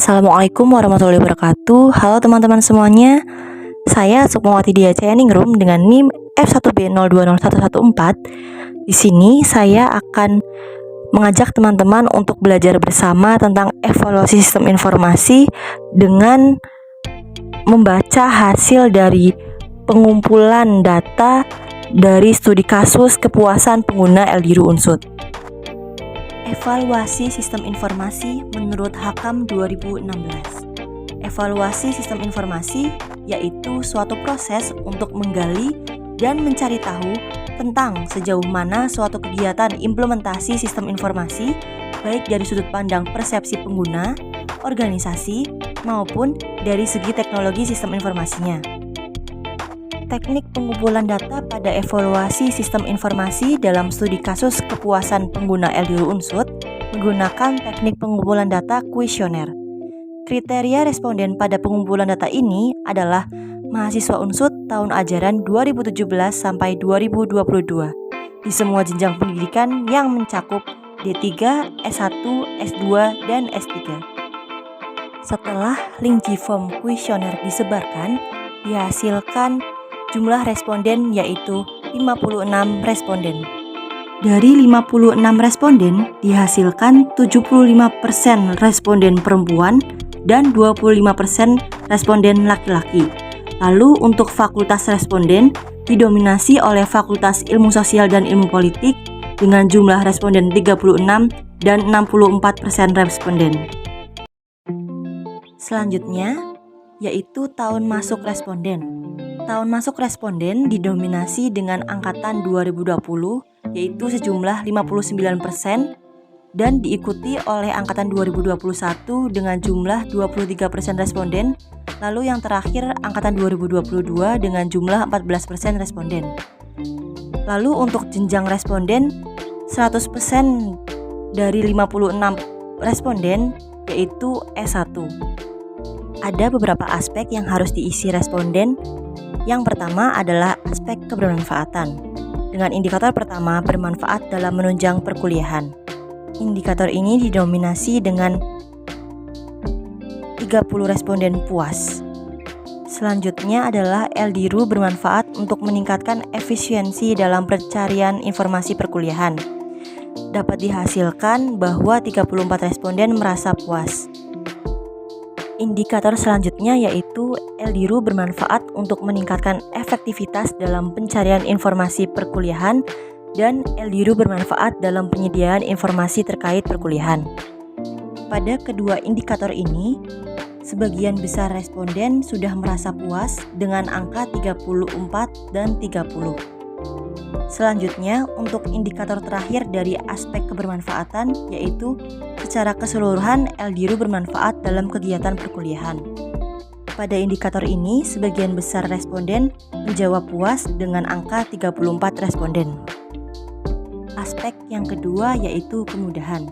Assalamualaikum warahmatullahi wabarakatuh. Halo teman-teman semuanya. Saya Sukmawati Dia Cayaningrum dengan NIM F1B020114. Di sini saya akan mengajak teman-teman untuk belajar bersama tentang evaluasi sistem informasi dengan membaca hasil dari pengumpulan data dari studi kasus kepuasan pengguna LDIRU Unsut. Evaluasi sistem informasi menurut Hakam 2016. Evaluasi sistem informasi yaitu suatu proses untuk menggali dan mencari tahu tentang sejauh mana suatu kegiatan implementasi sistem informasi baik dari sudut pandang persepsi pengguna, organisasi, maupun dari segi teknologi sistem informasinya. Teknik pengumpulan data pada evaluasi sistem informasi dalam studi kasus kepuasan pengguna LDIRU Unsut menggunakan teknik pengumpulan data kuesioner. Kriteria responden pada pengumpulan data ini adalah mahasiswa Unsut tahun ajaran 2017 sampai 2022 di semua jenjang pendidikan yang mencakup D3, S1, S2, dan S3. Setelah link G-form kuesioner disebarkan, dihasilkan jumlah responden yaitu 56 responden. Dari 56 responden dihasilkan 75% responden perempuan dan 25% responden laki-laki. Lalu untuk fakultas responden didominasi oleh Fakultas Ilmu Sosial dan Ilmu Politik dengan jumlah responden 36 dan 64% responden. Selanjutnya yaitu tahun masuk responden. Tahun masuk responden didominasi dengan angkatan 2020 yaitu sejumlah 59% dan diikuti oleh angkatan 2021 dengan jumlah 23% responden, lalu yang terakhir angkatan 2022 dengan jumlah 14% responden. Lalu untuk jenjang responden 100% dari 56 responden yaitu S1. Ada beberapa aspek yang harus diisi responden. Yang pertama adalah aspek kebermanfaatan. Dengan indikator pertama bermanfaat dalam menunjang perkuliahan. Indikator ini didominasi dengan 30 responden puas. Selanjutnya adalah LDIRU bermanfaat untuk meningkatkan efisiensi dalam pencarian informasi perkuliahan. Dapat dihasilkan bahwa 34 responden merasa puas. Indikator selanjutnya yaitu LDIRU bermanfaat untuk meningkatkan efektivitas dalam pencarian informasi perkuliahan dan LDIRU bermanfaat dalam penyediaan informasi terkait perkuliahan. Pada kedua indikator ini, sebagian besar responden sudah merasa puas dengan angka 34 dan 30. Selanjutnya, untuk indikator terakhir dari aspek kebermanfaatan yaitu secara keseluruhan LDIRU bermanfaat dalam kegiatan perkuliahan. Pada indikator ini, sebagian besar responden menjawab puas dengan angka 34 responden. Aspek yang kedua yaitu kemudahan.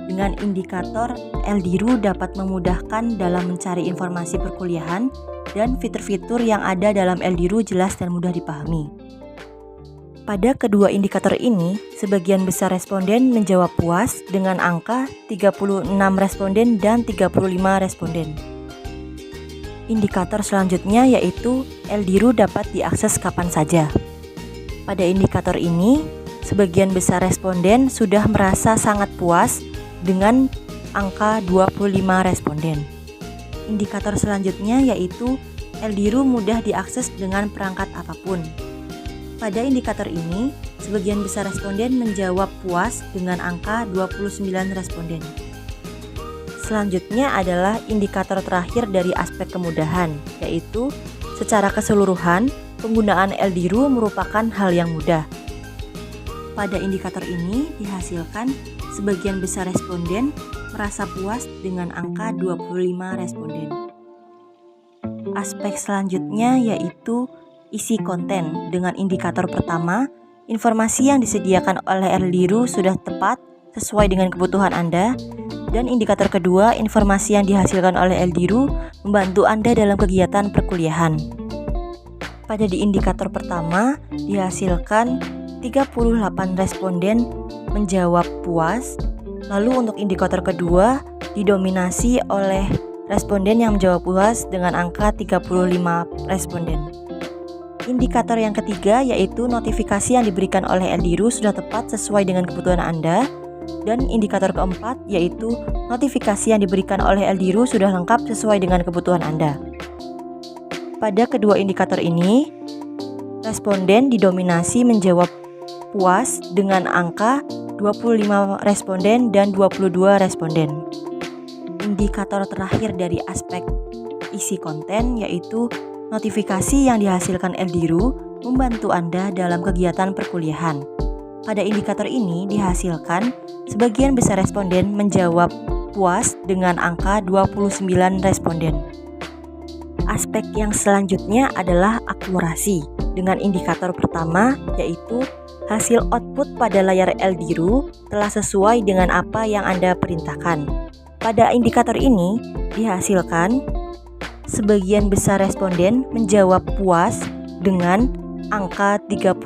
Dengan indikator LDIRU dapat memudahkan dalam mencari informasi perkuliahan dan fitur-fitur yang ada dalam LDIRU jelas dan mudah dipahami. Pada kedua indikator ini, sebagian besar responden menjawab puas dengan angka 36 responden dan 35 responden. Indikator selanjutnya yaitu LDIRU dapat diakses kapan saja. Pada indikator ini, sebagian besar responden sudah merasa sangat puas dengan angka 25 responden. Indikator selanjutnya yaitu LDIRU mudah diakses dengan perangkat apapun. Pada indikator ini, sebagian besar responden menjawab puas dengan angka 29 responden. Selanjutnya adalah indikator terakhir dari aspek kemudahan, yaitu secara keseluruhan penggunaan LDIRU merupakan hal yang mudah. Pada indikator ini dihasilkan sebagian besar responden merasa puas dengan angka 25 responden. Aspek selanjutnya yaitu isi konten. Dengan indikator pertama, informasi yang disediakan oleh LDIRU sudah tepat sesuai dengan kebutuhan Anda, dan indikator kedua, informasi yang dihasilkan oleh LDIRU membantu Anda dalam kegiatan perkuliahan. Pada di indikator pertama, dihasilkan 38 responden menjawab puas, lalu untuk indikator kedua didominasi oleh responden yang menjawab puas dengan angka 35 responden. Indikator yang ketiga yaitu notifikasi yang diberikan oleh Eldiru sudah tepat sesuai dengan kebutuhan Anda. Dan indikator keempat yaitu notifikasi yang diberikan oleh Eldiru sudah lengkap sesuai dengan kebutuhan Anda. Pada kedua indikator ini, responden didominasi menjawab puas dengan angka 25 responden dan 22 responden. Indikator terakhir dari aspek isi konten yaitu notifikasi yang dihasilkan Eldiru membantu Anda dalam kegiatan perkuliahan. Pada indikator ini dihasilkan sebagian besar responden menjawab puas dengan angka 29 responden. Aspek yang selanjutnya adalah akurasi dengan indikator pertama yaitu hasil output pada layar Eldiru telah sesuai dengan apa yang Anda perintahkan. Pada indikator ini dihasilkan sebagian besar responden menjawab puas dengan angka 37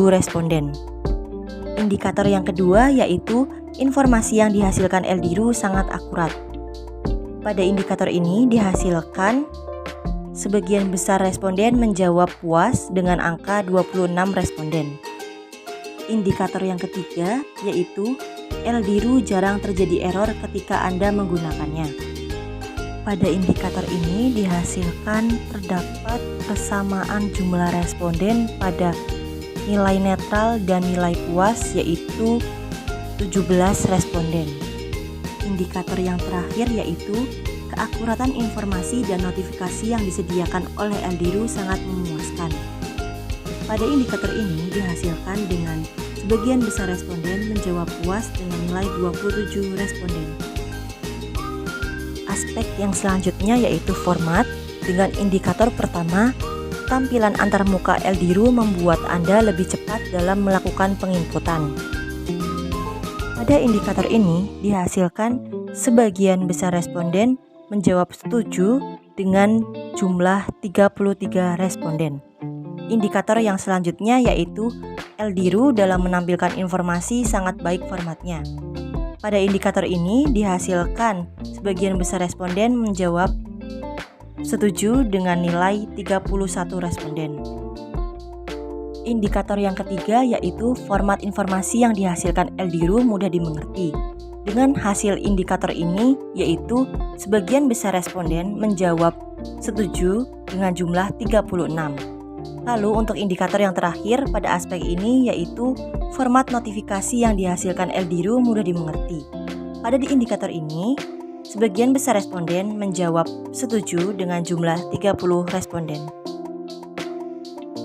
responden. Indikator yang kedua yaitu informasi yang dihasilkan Eldiru sangat akurat. Pada indikator ini dihasilkan sebagian besar responden menjawab puas dengan angka 26 responden. Indikator yang ketiga yaitu Eldiru jarang terjadi error ketika Anda menggunakannya. Pada indikator ini dihasilkan terdapat persamaan jumlah responden pada nilai netral dan nilai puas yaitu 17 responden. Indikator yang terakhir yaitu keakuratan informasi dan notifikasi yang disediakan oleh Eldiru sangat memuaskan. Pada indikator ini dihasilkan dengan sebagian besar responden menjawab puas dengan nilai 27 responden. Aspek yang selanjutnya yaitu format. Dengan indikator pertama, tampilan antarmuka Eldiru membuat Anda lebih cepat dalam melakukan penginputan. Pada indikator ini dihasilkan sebagian besar responden menjawab setuju dengan jumlah 33 responden. Indikator yang selanjutnya yaitu Eldiru dalam menampilkan informasi sangat baik formatnya. Pada indikator ini dihasilkan sebagian besar responden menjawab setuju dengan nilai 31 responden. Indikator yang ketiga yaitu format informasi yang dihasilkan Eldiru mudah dimengerti. Dengan hasil indikator ini yaitu sebagian besar responden menjawab setuju dengan jumlah 36. Lalu untuk indikator yang terakhir pada aspek ini yaitu format notifikasi yang dihasilkan Eldiru mudah dimengerti. Pada di indikator ini, sebagian besar responden menjawab setuju dengan jumlah 30 responden.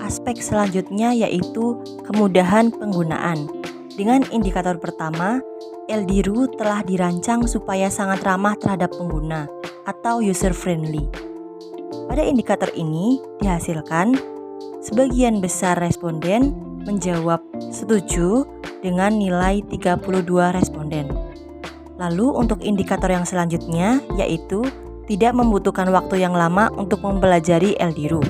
Aspek selanjutnya yaitu kemudahan penggunaan. Dengan indikator pertama, Eldiru telah dirancang supaya sangat ramah terhadap pengguna atau user friendly. Pada indikator ini dihasilkan sebagian besar responden menjawab setuju dengan nilai 32 responden. Lalu untuk indikator yang selanjutnya yaitu tidak membutuhkan waktu yang lama untuk mempelajari Eldiru.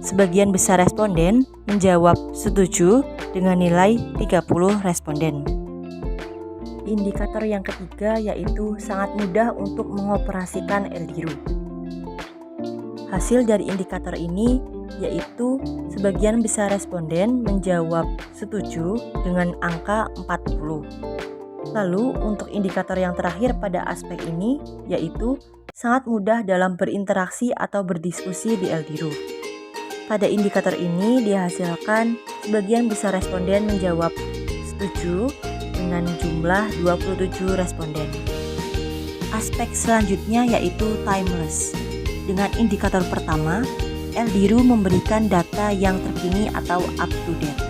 Sebagian besar responden menjawab setuju dengan nilai 30 responden. Indikator yang ketiga yaitu sangat mudah untuk mengoperasikan Eldiru. Hasil dari indikator ini yaitu sebagian besar responden menjawab setuju dengan angka 40. Lalu untuk indikator yang terakhir pada aspek ini yaitu sangat mudah dalam berinteraksi atau berdiskusi di Eldiru. Pada indikator ini dihasilkan sebagian besar responden menjawab setuju dengan jumlah 27 responden. Aspek selanjutnya yaitu timeless. Dengan indikator pertama, Eldiru memberikan data yang terkini atau up to date.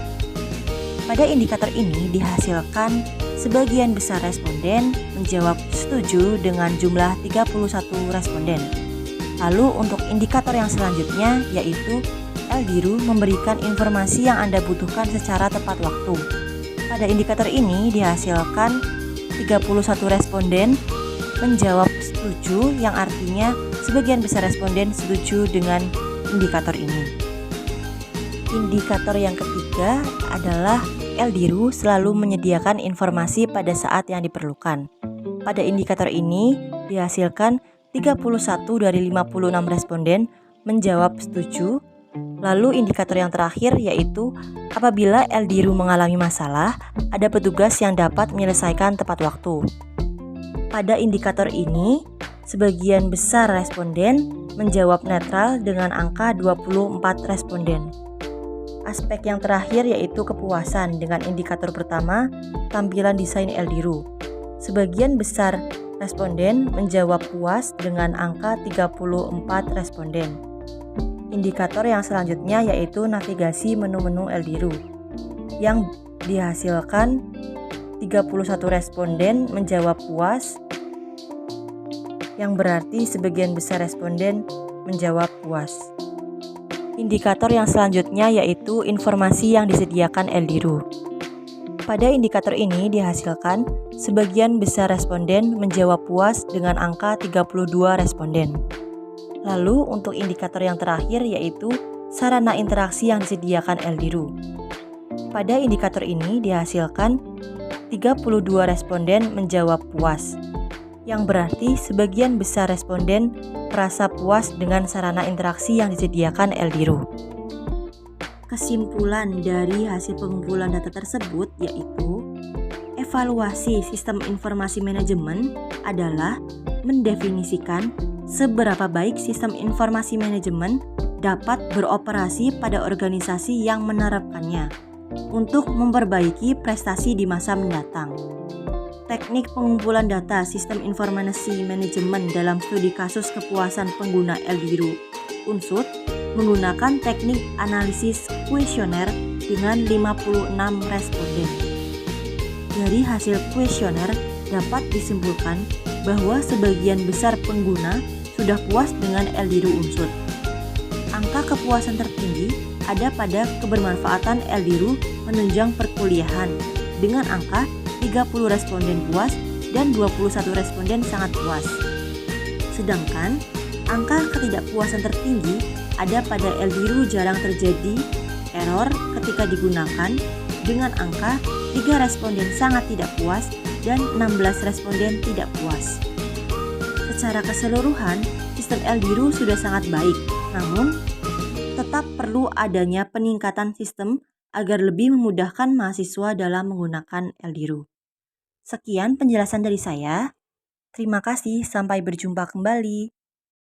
Pada indikator ini dihasilkan sebagian besar responden menjawab setuju dengan jumlah 31 responden. Lalu untuk indikator yang selanjutnya yaitu Eldiru memberikan informasi yang Anda butuhkan secara tepat waktu. Pada indikator ini dihasilkan 31 responden menjawab setuju yang artinya sebagian besar responden setuju dengan indikator ini. Indikator yang ketiga adalah Eldiru selalu menyediakan informasi pada saat yang diperlukan. Pada indikator ini dihasilkan 31 dari 56 responden menjawab setuju. Lalu indikator yang terakhir yaitu apabila LDRU mengalami masalah, ada petugas yang dapat menyelesaikan tepat waktu. Pada indikator ini, sebagian besar responden menjawab netral dengan angka 24 responden. Aspek yang terakhir yaitu kepuasan dengan indikator pertama, tampilan desain LDRU. Sebagian besar responden menjawab puas dengan angka 34 responden. Indikator yang selanjutnya yaitu navigasi menu-menu LDRU. Yang dihasilkan 31 responden menjawab puas, yang berarti sebagian besar responden menjawab puas. Indikator yang selanjutnya yaitu informasi yang disediakan LDRU. Pada indikator ini dihasilkan sebagian besar responden menjawab puas dengan angka 32 responden. Lalu untuk indikator yang terakhir yaitu sarana interaksi yang disediakan LDRU. Pada indikator ini dihasilkan 32 responden menjawab puas, yang berarti sebagian besar responden merasa puas dengan sarana interaksi yang disediakan LDRU. Kesimpulan dari hasil pengumpulan data tersebut yaitu evaluasi sistem informasi manajemen adalah mendefinisikan seberapa baik sistem informasi manajemen dapat beroperasi pada organisasi yang menerapkannya untuk memperbaiki prestasi di masa mendatang. Teknik pengumpulan data sistem informasi manajemen dalam studi kasus kepuasan pengguna LDRU UNSUD menggunakan teknik analisis kuesioner dengan 56 responden. Dari hasil kuesioner dapat disimpulkan bahwa sebagian besar pengguna sudah puas dengan LDRU UNSUD. Angka kepuasan tertinggi ada pada kebermanfaatan LDRU menunjang perkuliahan dengan angka 30 responden puas dan 21 responden sangat puas. Sedangkan angka ketidakpuasan tertinggi ada pada LDRU jarang terjadi error ketika digunakan dengan angka 3 responden sangat tidak puas dan 16 responden tidak puas. Secara keseluruhan, sistem LDRU sudah sangat baik, namun tetap perlu adanya peningkatan sistem agar lebih memudahkan mahasiswa dalam menggunakan LDRU. Sekian penjelasan dari saya. Terima kasih, sampai berjumpa kembali.